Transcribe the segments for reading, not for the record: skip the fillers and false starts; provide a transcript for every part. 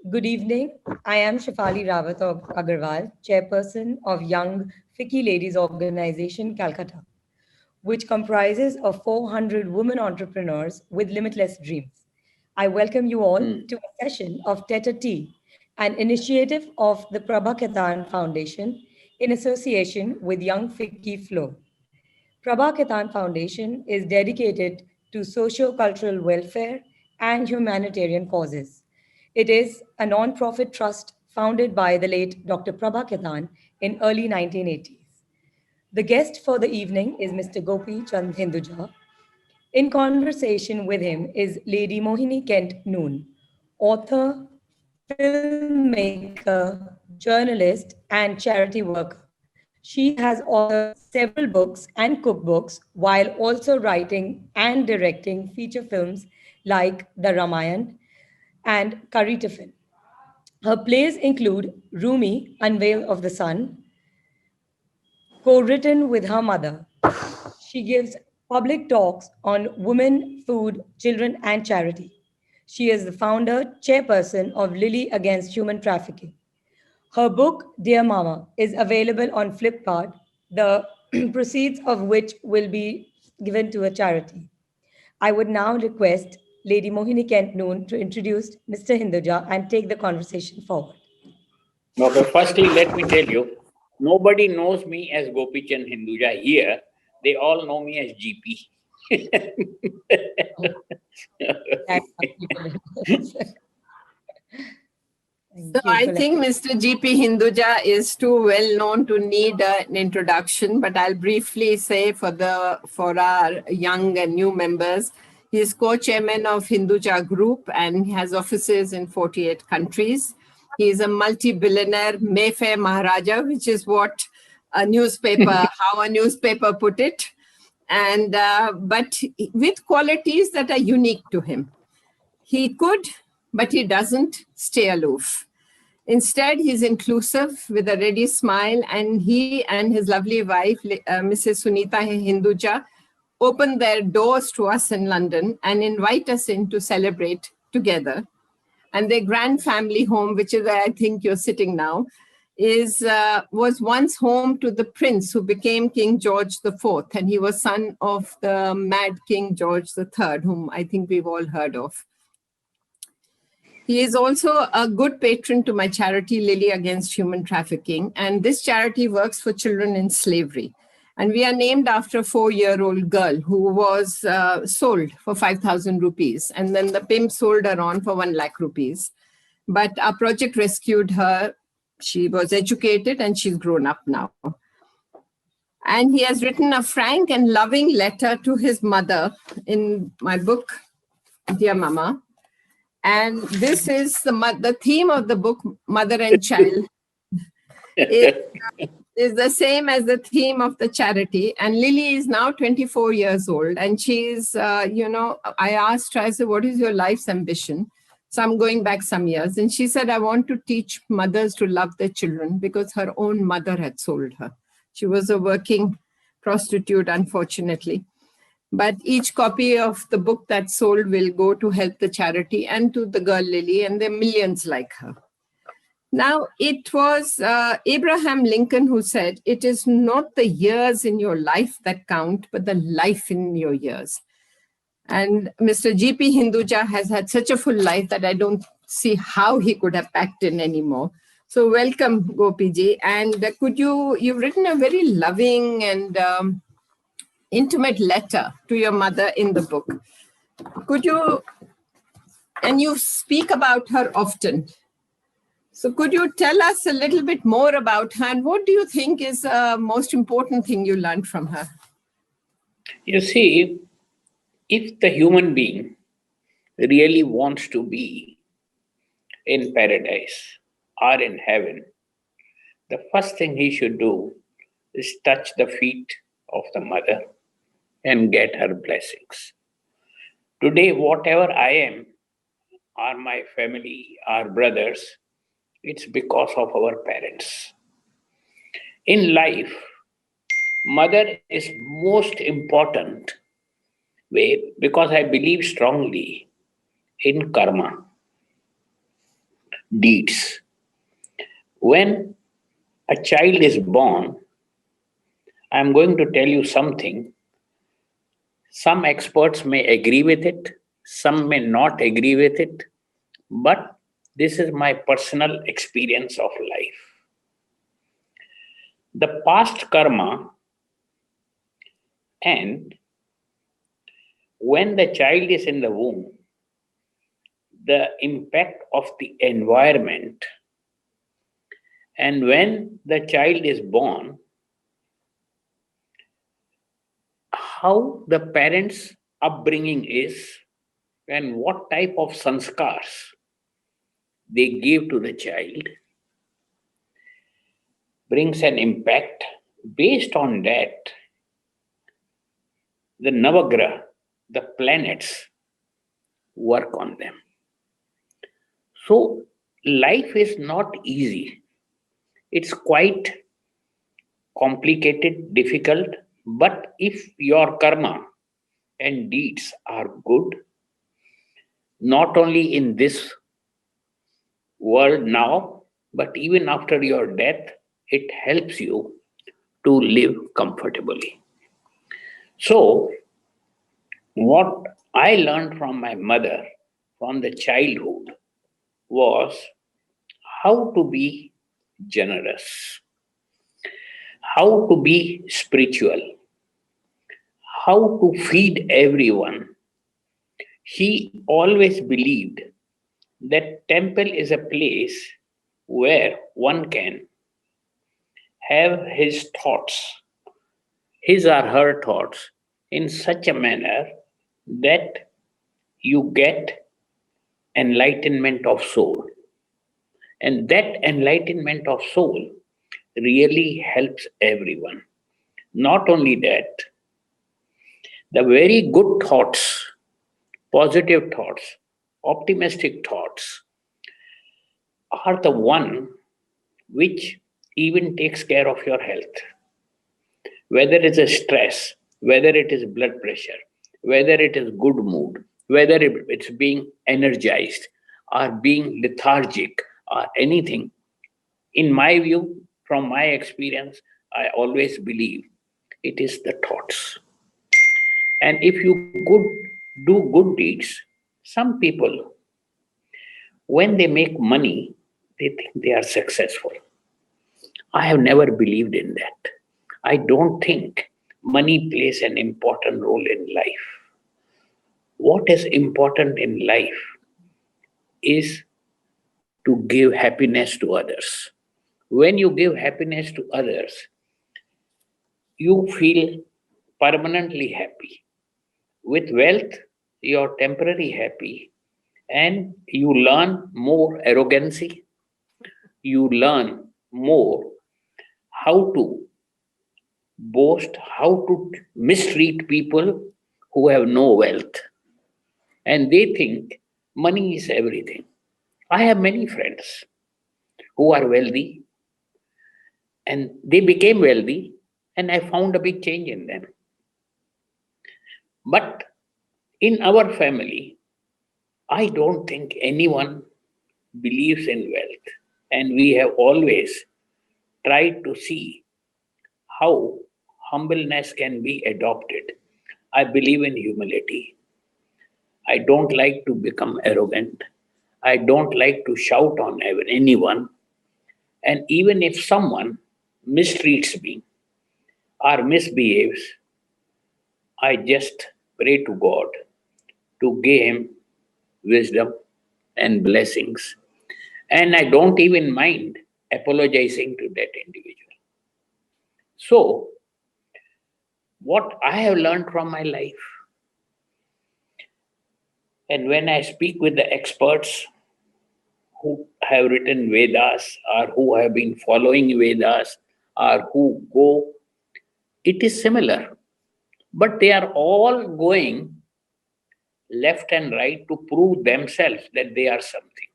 Good evening. I am Shafali Rawat of Agarwal, chairperson of Young Fiki Ladies Organization, Calcutta, which comprises of 400 women entrepreneurs with limitless dreams. I welcome you all to a session of Tete-a-Tea, an initiative of the Prabha Ketan Foundation in association with Young Fiki Flow. Prabha Ketan Foundation is dedicated to socio-cultural welfare and humanitarian causes. It is a non-profit trust founded by the late Dr. Prabha Ketan in early 1980s. The guest for the evening is Mr. Gopi Chand Hinduja. In conversation with him is Lady Mohini Kent Noon, author, filmmaker, journalist, and charity worker. She has authored several books and cookbooks while also writing and directing feature films like The Ramayan and Curry Tiffin. Her plays include Rumi, Unveil of the Sun, co written with her mother. She gives public talks on women, food, children, and charity. She is the founder, chairperson of Lily Against Human Trafficking. Her book, Dear Mama, is available on Flipkart, the proceeds of which will be given to a charity. I would now request Lady Mohini Kent Noon to introduce Mr. Hinduja and take the conversation forward. Okay, firstly, let me tell you, nobody knows me as Gopichan Hinduja here. They all know me as GP. That's So Thank you I for think Mr. GP Hinduja is too well known to need an introduction, but I'll briefly say for our young and new members, he is co-chairman of Hinduja Group and he has offices in 48 countries. He is a multi-billionaire Mayfair Maharaja, which is what how a newspaper put it, and but with qualities that are unique to him. He could, but he doesn't stay aloof. Instead, he's inclusive with a ready smile, and he and his lovely wife, Mrs. Sunita Hinduja, open their doors to us in London and invite us in to celebrate together. And their grand family home, which is where I think you're sitting now, was once home to the prince who became King George IV, and he was son of the mad King George III, whom I think we've all heard of. He is also a good patron to my charity, Lily Against Human Trafficking, and this charity works for children in slavery. And we are named after a 4-year-old girl who was sold for 5,000 rupees, and then the pimp sold her on for 1 lakh rupees. But our project rescued her. She was educated and she's grown up now. And he has written a frank and loving letter to his mother in my book, Dear Mama. And this is the theme of the book, Mother and Child, is the same as the theme of the charity. And Lily is now 24 years old. And she's, I asked her, I said, what is your life's ambition? So I'm going back some years. And she said, I want to teach mothers to love their children because her own mother had sold her. She was a working prostitute, unfortunately. But each copy of the book that's sold will go to help the charity and to the girl Lily, and there are millions like her. Now, it was Abraham Lincoln who said, it is not the years in your life that count, but the life in your years. And Mr. GP Hinduja has had such a full life that I don't see how he could have packed in anymore. So welcome, Gopiji. And you've written a very loving and intimate letter to your mother in the book. And you speak about her often. So could you tell us a little bit more about her and what do you think is the most important thing you learned from her? You see, if the human being really wants to be in paradise or in heaven, the first thing he should do is touch the feet of the mother and get her blessings. Today, whatever I am, or my family, our brothers, it's because of our parents. In life, mother is most important because I believe strongly in karma. deeds. When a child is born, I'm going to tell you something. Some experts may agree with it, some may not agree with it, but this is my personal experience of life. The past karma, and when the child is in the womb, the impact of the environment, and when the child is born, how the parents' upbringing is, and what type of sanskars they give to the child brings an impact. Based on that, the Navagraha, the planets, work on them. So, life is not easy. It's quite complicated, difficult, but if your karma and deeds are good, not only in this world now, but even after your death, it helps you to live comfortably. So, what I learned from my mother from the childhood was how to be generous, how to be spiritual, how to feed everyone. He always believed that temple is a place where one can have his thoughts, his or her thoughts, in such a manner that you get enlightenment of soul. And that enlightenment of soul really helps everyone. Not only that, the very good thoughts, positive thoughts, optimistic thoughts are the one which even takes care of your health. Whether it is stress, whether it is blood pressure, whether it is good mood, whether it's being energized or being lethargic or anything, in my view, from my experience, I always believe it is the thoughts. And if you do good deeds, some people, when they make money, they think they are successful. I have never believed in that. I don't think money plays an important role in life. What is important in life is to give happiness to others. When you give happiness to others, you feel permanently happy. With wealth, you're temporarily happy and you learn more arrogancy. You learn more how to boast, how to mistreat people who have no wealth. And they think money is everything. I have many friends who are wealthy and they became wealthy, and I found a big change in them. But in our family, I don't think anyone believes in wealth. And we have always tried to see how humbleness can be adopted. I believe in humility. I don't like to become arrogant. I don't like to shout on anyone. And even if someone mistreats me or misbehaves, I just pray to God to give him wisdom and blessings. And I don't even mind apologizing to that individual. So, what I have learned from my life, and when I speak with the experts who have written Vedas or who have been following Vedas or who go, it is similar. But they are all going left and right to prove themselves that they are something.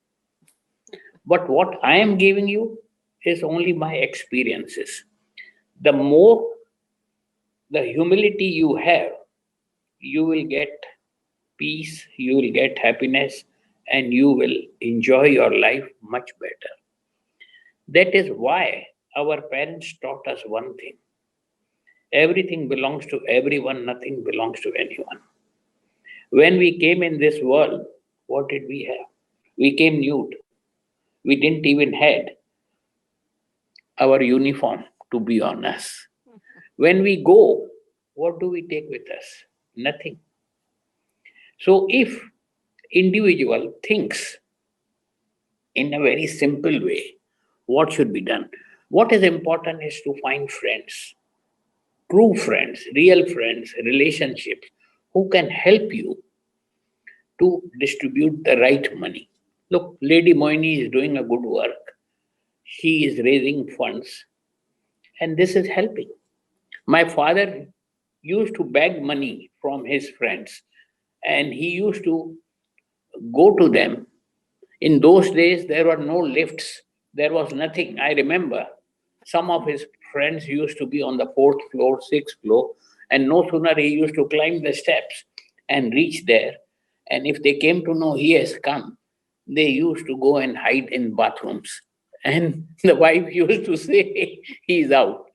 But what I am giving you is only my experiences. The more the humility you have, you will get peace, you will get happiness, and you will enjoy your life much better. That is why our parents taught us one thing: everything belongs to everyone, nothing belongs to anyone. When we came in this world, what did we have? We came nude. We didn't even had our uniform, to be honest. When we go, what do we take with us? Nothing. So if individual thinks in a very simple way, what should be done? What is important is to find friends, true friends, real friends, relationships who can help you to distribute the right money. Look, Lady Mohini is doing a good work. She is raising funds, and this is helping. My father used to beg money from his friends, and he used to go to them. In those days, there were no lifts, there was nothing. I remember some of his friends used to be on the fourth floor, sixth floor, and no sooner he used to climb the steps and reach there. And if they came to know he has come, they used to go and hide in bathrooms. And the wife used to say, he's out.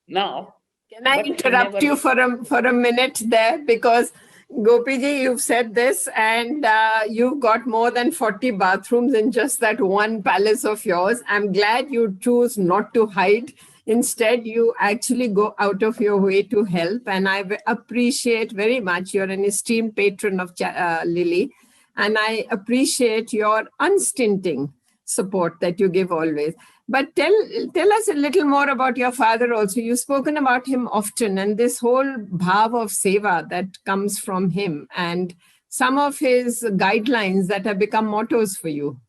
Now, Can I but he interrupt never. you for a minute there? Because Gopiji, you've said this, and you've got more than 40 bathrooms in just that one palace of yours. I'm glad you choose not to hide. Instead, you actually go out of your way to help. And I appreciate very much, you're an esteemed patron of Lily. And I appreciate your unstinting support that you give always. But tell us a little more about your father also. You've spoken about him often, and this whole bhav of seva that comes from him, and some of his guidelines that have become mottos for you.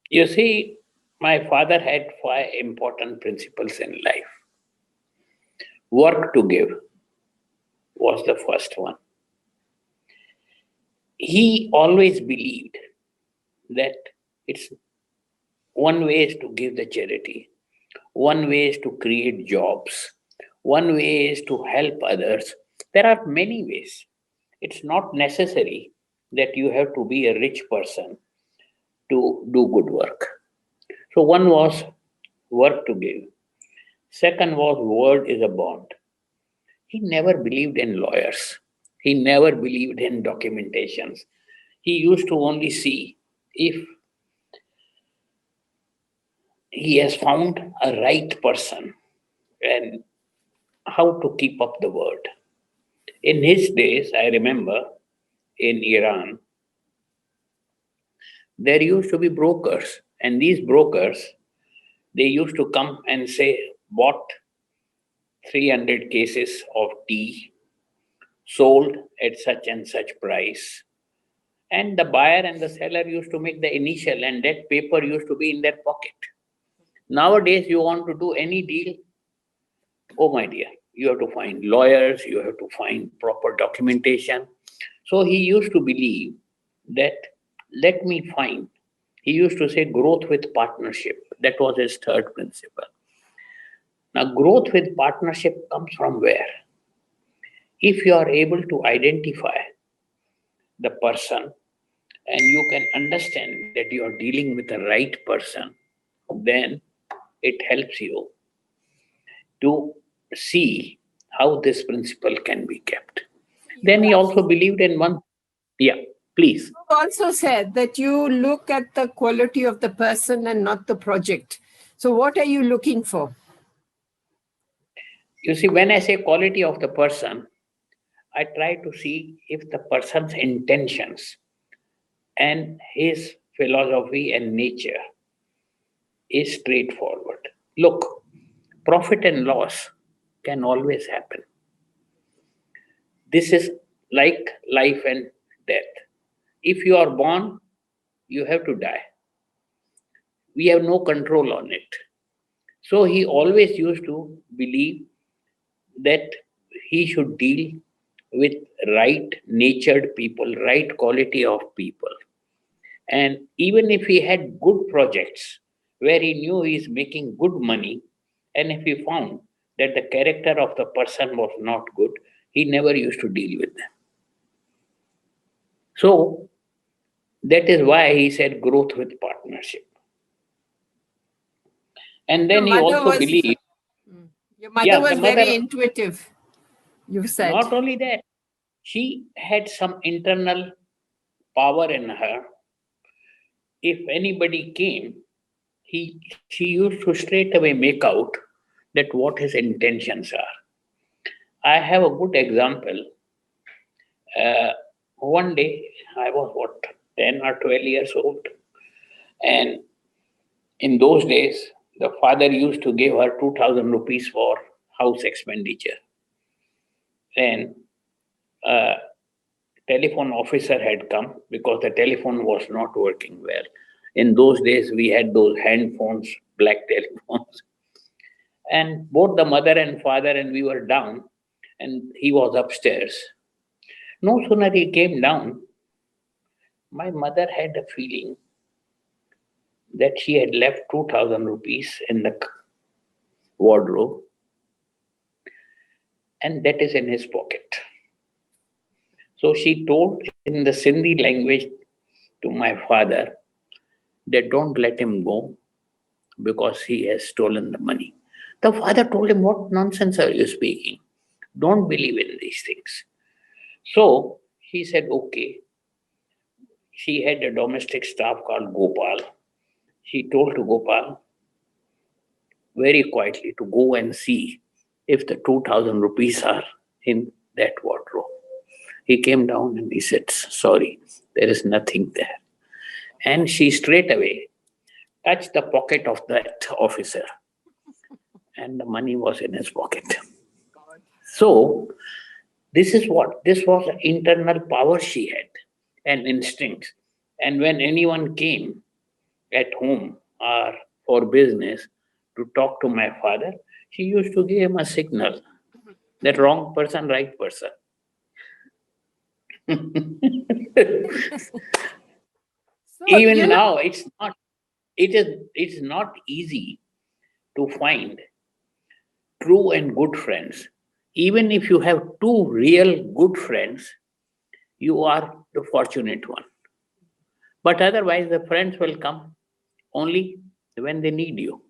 You see, my father had 5 important principles in life. Work to give was the first one. He always believed that it's one way is to give the charity, one way is to create jobs, one way is to help others. There are many ways. It's not necessary that you have to be a rich person to do good work. So, one was work to give. Second was word is a bond. He never believed in lawyers. He never believed in documentations. He used to only see if he has found a right person and how to keep up the word. In his days, I remember in Iran, there used to be brokers, and these brokers, they used to come and say, bought 300 cases of tea, sold at such and such price. And the buyer and the seller used to make the initial, and that paper used to be in their pocket. Nowadays, you want to do any deal, oh my dear, you have to find lawyers, you have to find proper documentation. So he used to believe that, let me find. He used to say growth with partnership. That was his third principle. Now, growth with partnership comes from where? If you are able to identify the person and you can understand that you are dealing with the right person, then it helps you to see how this principle can be kept. Then he also believed in one. Yeah, please. You also said that you look at the quality of the person and not the project. So what are you looking for? You see, when I say quality of the person, I try to see if the person's intentions and his philosophy and nature is straightforward. Look, profit and loss can always happen. This is like life and death. If you are born, you have to die. We have no control on it. So he always used to believe that he should deal with right natured people, right quality of people. And even if he had good projects where he knew he is making good money, and if he found that the character of the person was not good, he never used to deal with them. So That is why he said growth with partnership. And Your then he mother also was believed, your mother yeah, the was very mother, intuitive, you said. not only that, she had some internal power in her. If anybody came, she used to straight away make out that what his intentions are. I have a good example. Uh, One day, I was what, 10 or 12 years old, and in those days, the father used to give her 2,000 rupees for house expenditure. Then a telephone officer had come because the telephone was not working well. In those days, we had those hand phones, black telephones. And both the mother and father and we were down, and he was upstairs. No sooner he came down, my mother had a feeling that she had left 2,000 rupees in the wardrobe, and that is in his pocket. So she told in the Sindhi language to my father that don't let him go because he has stolen the money. The father told him, "What nonsense are you speaking? Don't believe in these things." So he said, "Okay." She had a domestic staff called Gopal. She told to Gopal very quietly to go and see if the 2,000 rupees are in that wardrobe. He came down and he said, "Sorry, there is nothing there." And she straight away touched the pocket of that officer, and the money was in his pocket. So, this was an internal power she had and instincts. And when anyone came at home or for business to talk to my father, she used to give him a signal that wrong person, right person. So, Even now, it's not easy to find true and good friends. Even if you have two real good friends, you are the fortunate one. But otherwise, the friends will come only when they need you.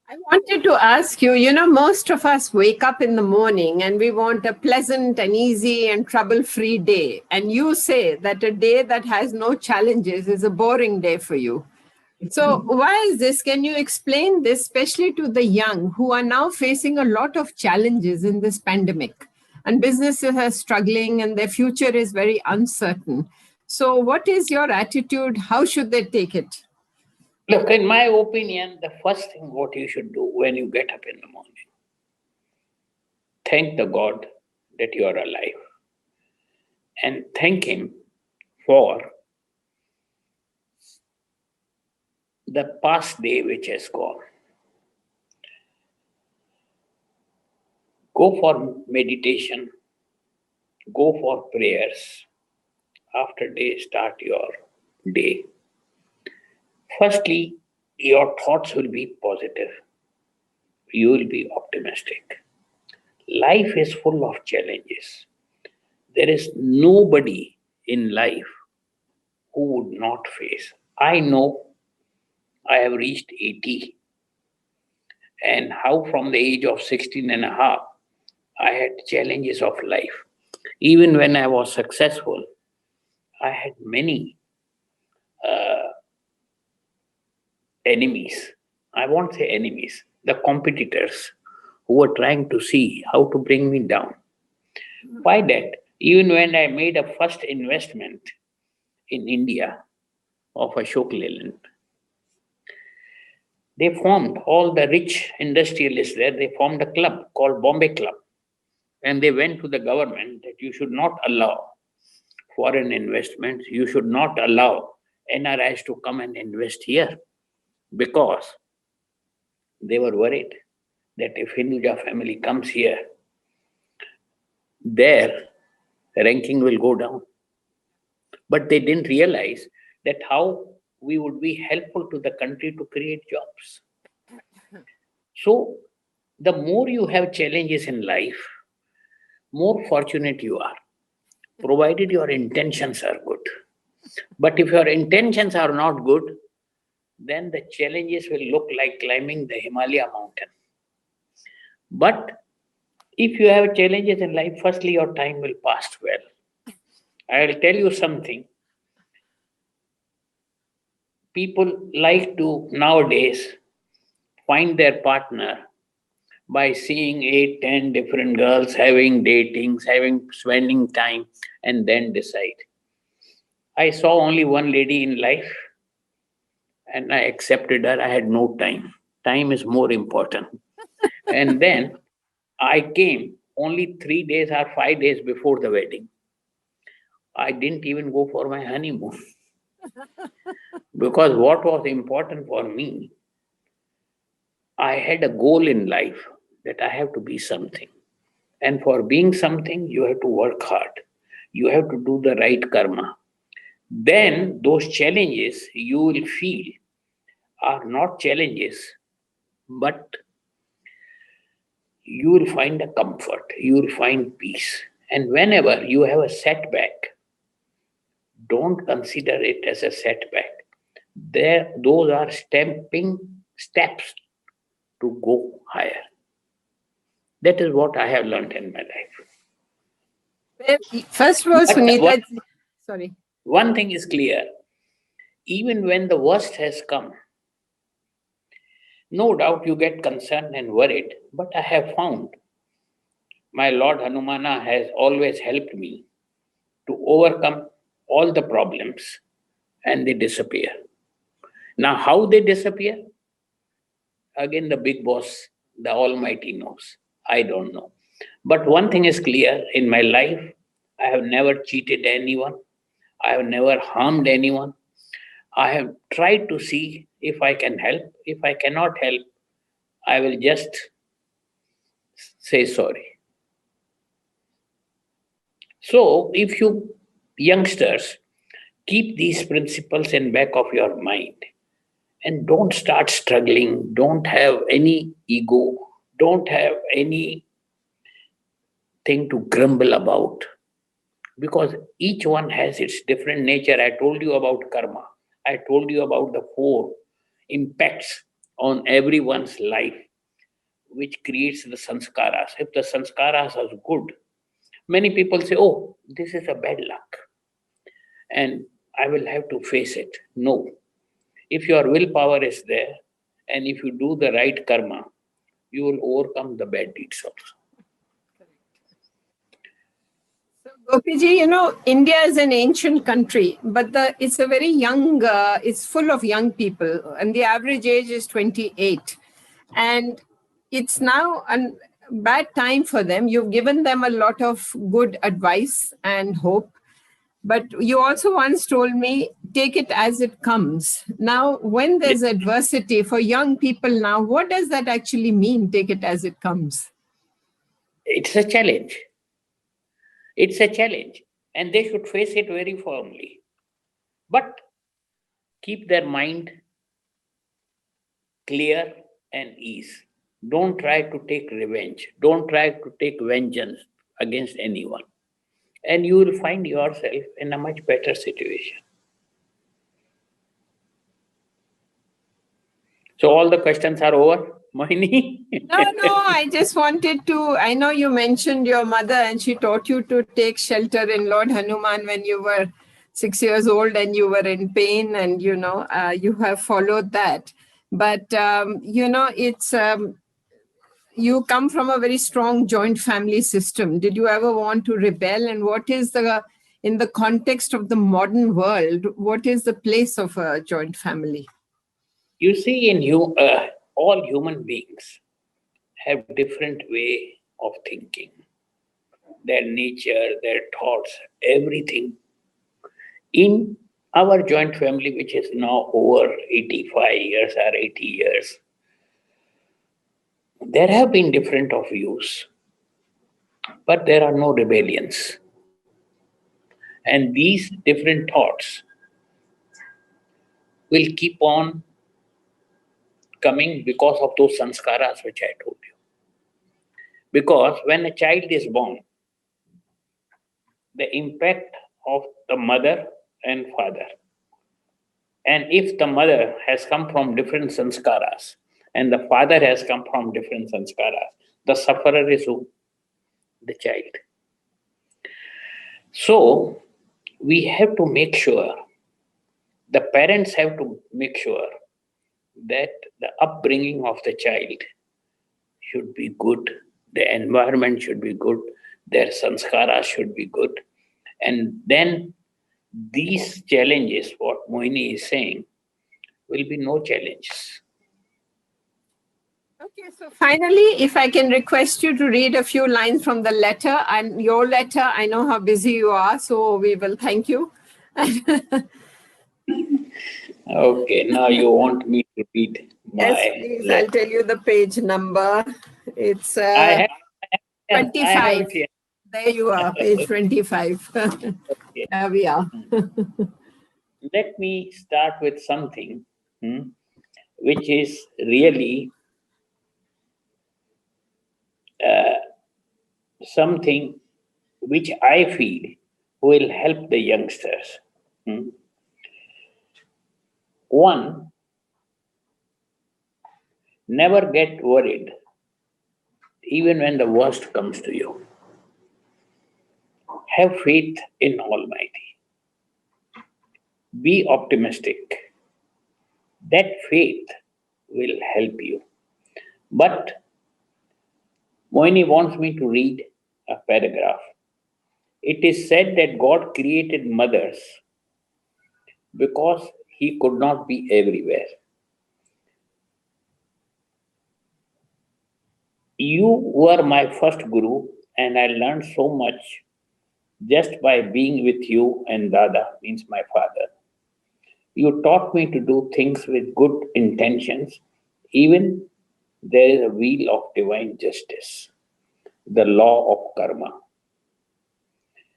I wanted to ask you, most of us wake up in the morning and we want a pleasant and easy and trouble-free day. And you say that a day that has no challenges is a boring day for you. So why is this? Can you explain this, especially to the young who are now facing a lot of challenges in this pandemic? And businesses are struggling and their future is very uncertain. So what is your attitude? How should they take it? Look, in my opinion, the first thing what you should do when you get up in the morning, thank the God that you are alive and thank Him for the past day which has gone. Go for meditation, go for prayers. After day, start your day. Firstly, your thoughts will be positive. You will be optimistic. Life is full of challenges. There is nobody in life who would not face. I know I have reached 80, and how from the age of 16 and a half, I had challenges of life. Even when I was successful, I had many enemies. I won't say enemies, the competitors who were trying to see how to bring me down. Why that? Even when I made a first investment in India of Ashok Leyland, they formed all the rich industrialists there, they formed a club called Bombay Club. And they went to the government that you should not allow foreign investments, you should not allow NRIs to come and invest here because they were worried that if Hinduja family comes here, their ranking will go down. But they didn't realize that how we would be helpful to the country to create jobs. So, the more you have challenges in life, more fortunate you are. provided your intentions are good. But if your intentions are not good, then the challenges will look like climbing the Himalaya mountain. But if you have challenges in life, firstly, your time will pass well. I will tell you something. People like to nowadays find their partner by seeing 8, 10 different girls, having datings, having spending time, and then decide. I saw only one lady in life and I accepted her. I had no time. Time is more important. And then I came only 3 days or 5 days before the wedding. I didn't even go for my honeymoon because what was important for me, I had a goal in life that I have to be something. And for being something, you have to work hard. You have to do the right karma. Then those challenges you will feel are not challenges, but you will find a comfort, you will find peace. And whenever you have a setback, don't consider it as a setback. Those are stamping steps to go higher. That is what I have learned in my life. First of all, But Sunita, sorry. one thing is clear, even when the worst has come, no doubt you get concerned and worried, but I have found my Lord Hanumana has always helped me to overcome all the problems and they disappear. Now, how they disappear? Again, the big boss, the Almighty knows. I don't know. But one thing is clear in my life, I have never cheated anyone, I have never harmed anyone. I have tried to see if I can help. If I cannot help, I will just say sorry. So, if you youngsters keep these principles in back of your mind and don't start struggling, don't have any ego, don't have anything to grumble about, because each one has its different nature. I told you about karma. I told you about the 4 impacts on everyone's life, which creates the sanskaras. If the sanskaras are good, many people say, oh, this is a bad luck and I will have to face it. No. If your willpower is there and if you do the right karma, you will overcome the bad deeds also. So, Gopiji, India is an ancient country, but it's a very young, it's full of young people, and the average age is 28. And it's now a bad time for them. You've given them a lot of good advice and hope. But you also once told me, take it as it comes. Now, when there's adversity for young people now, what does that actually mean, take it as it comes? It's a challenge. It's a challenge. And they should face it very firmly. But keep their mind clear and ease. Don't try to take revenge. Don't try to take vengeance against anyone. And you will find yourself in a much better situation. So all the questions are over, Mohini? No, I just wanted to, I know you mentioned your mother and she taught you to take shelter in Lord Hanuman when you were 6 years old and you were in pain and, you have followed that. But, it's, you come from a very strong joint family system. Did you ever want to rebel? And what is in the context of the modern world, what is the place of a joint family? You see, all human beings have different way of thinking, their nature, their thoughts, everything. In our joint family, which is now over 85 years or 80 years, there have been different of views, but there are no rebellions. And these different thoughts will keep on coming because of those sanskaras which I told you. Because when a child is born, the impact of the mother and father. And if the mother has come from different sanskaras and the father has come from different sanskaras, the sufferer is who? The child. So we have to make sure, the parents have to make sure that the upbringing of the child should be good, the environment should be good, their sanskara should be good. And then these challenges, what Mohini is saying, will be no challenges. Okay, so finally, if I can request you to read a few lines from the letter, and your letter, I know how busy you are, so we will thank you. Okay, now you want me to read my Yes, please, letter. I'll tell you the page number. It's I have 25. it here. There you are, page 25. Okay. There we are. Let me start with something which is really something which I feel will help the youngsters. One, never get worried even when the worst comes to you. Have faith in Almighty. Be optimistic. That faith will help you. But Mohini wants me to read a paragraph. It is said that God created mothers because He could not be everywhere. You were my first guru, and I learned so much just by being with you and Dada, means my father. You taught me to do things with good intentions, even there is a wheel of divine justice, the law of karma.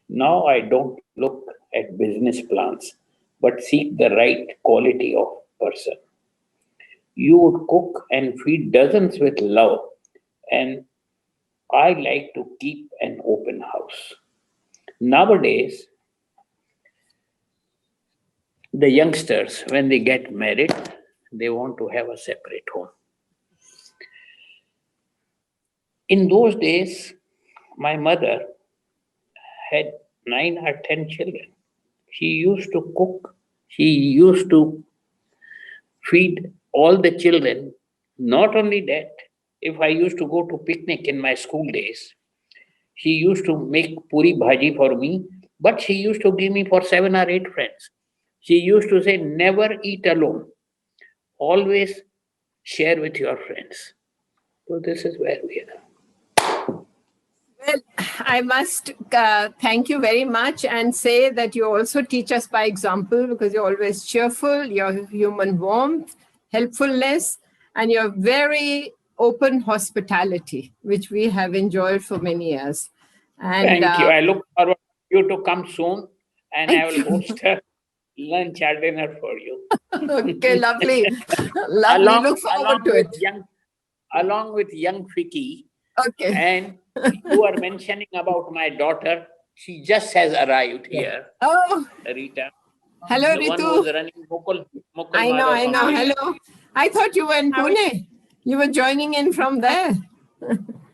Now I don't look at business plans, but seek the right quality of person. You would cook and feed dozens with love, and I like to keep an open house. Nowadays, the youngsters, when they get married, they want to have a separate home. In those days, my mother had 9 or 10 children. She used to cook, she used to feed all the children. Not only that, if I used to go to picnic in my school days, she used to make puri bhaji for me, but she used to give me for 7 or 8 friends. She used to say, never eat alone, always share with your friends. So this is where we are. Well, I must thank you very much and say that you also teach us by example, because you're always cheerful, your human warmth, helpfulness, and your very open hospitality, which we have enjoyed for many years. And Thank you. I look forward to you to come soon, and I will thank you. host a lunch or dinner for you. Okay, lovely. Lovely. Look forward to it. Along with young Vicky. Okay. And you are mentioning about my daughter. She just has arrived here. Oh, Rita. hello, The one Ritu. who was running Mukul I know. Marathon. Hello. I thought you were in Pune. You were joining in from there.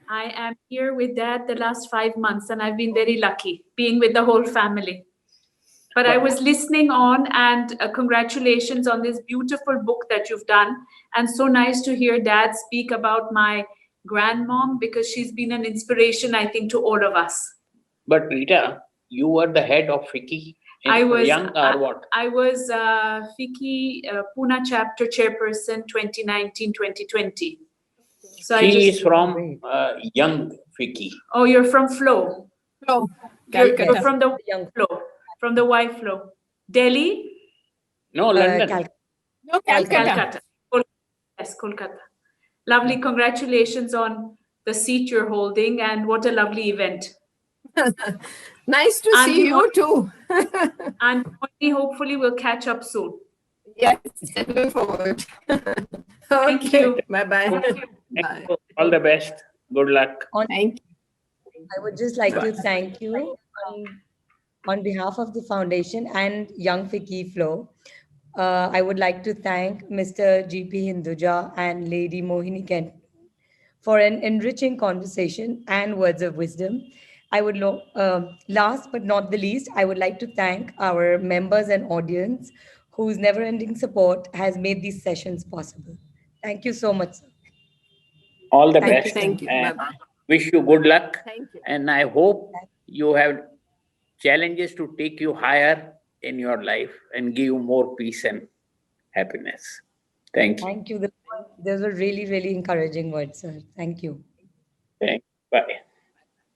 I am here with Dad the last 5 months, and I've been very lucky being with the whole family. But I was listening on, and congratulations on this beautiful book that you've done. And so nice to hear Dad speak about my grandmom, because she's been an inspiration, I think, to all of us. But Rita, you were the head of Vicky in I was young or what? I was Vicky Pune chapter chairperson 2019-2020. So She is from young Vicky. Oh, you're from Flow. Flow. You're from the Flow, from the Y Flow. Delhi? No, London. No, Calcutta. Yes, Kolkata. Lovely. Congratulations on the seat you're holding, and what a lovely event. Nice to see you too. And hopefully we'll catch up soon. Yes, I look forward. Thank you. Bye-bye. Bye. All the best. Good luck. Thank you. I would just like to thank you On behalf of the foundation and Young Fiki Flow, I would like to thank Mr. GP Hinduja and Lady Mohini Kent for an enriching conversation and words of wisdom. Last but not the least, I would like to thank our members and audience whose never ending support has made these sessions possible. Thank you so much, sir. All the Thank you, best sir. Thank you. and Bye-bye. wish you good luck. Thank you. And I hope you have challenges to take you higher in your life and give you more peace and happiness. Thank you. Thank you. Those were really, really encouraging words, sir. Thank you. Thank you. Bye.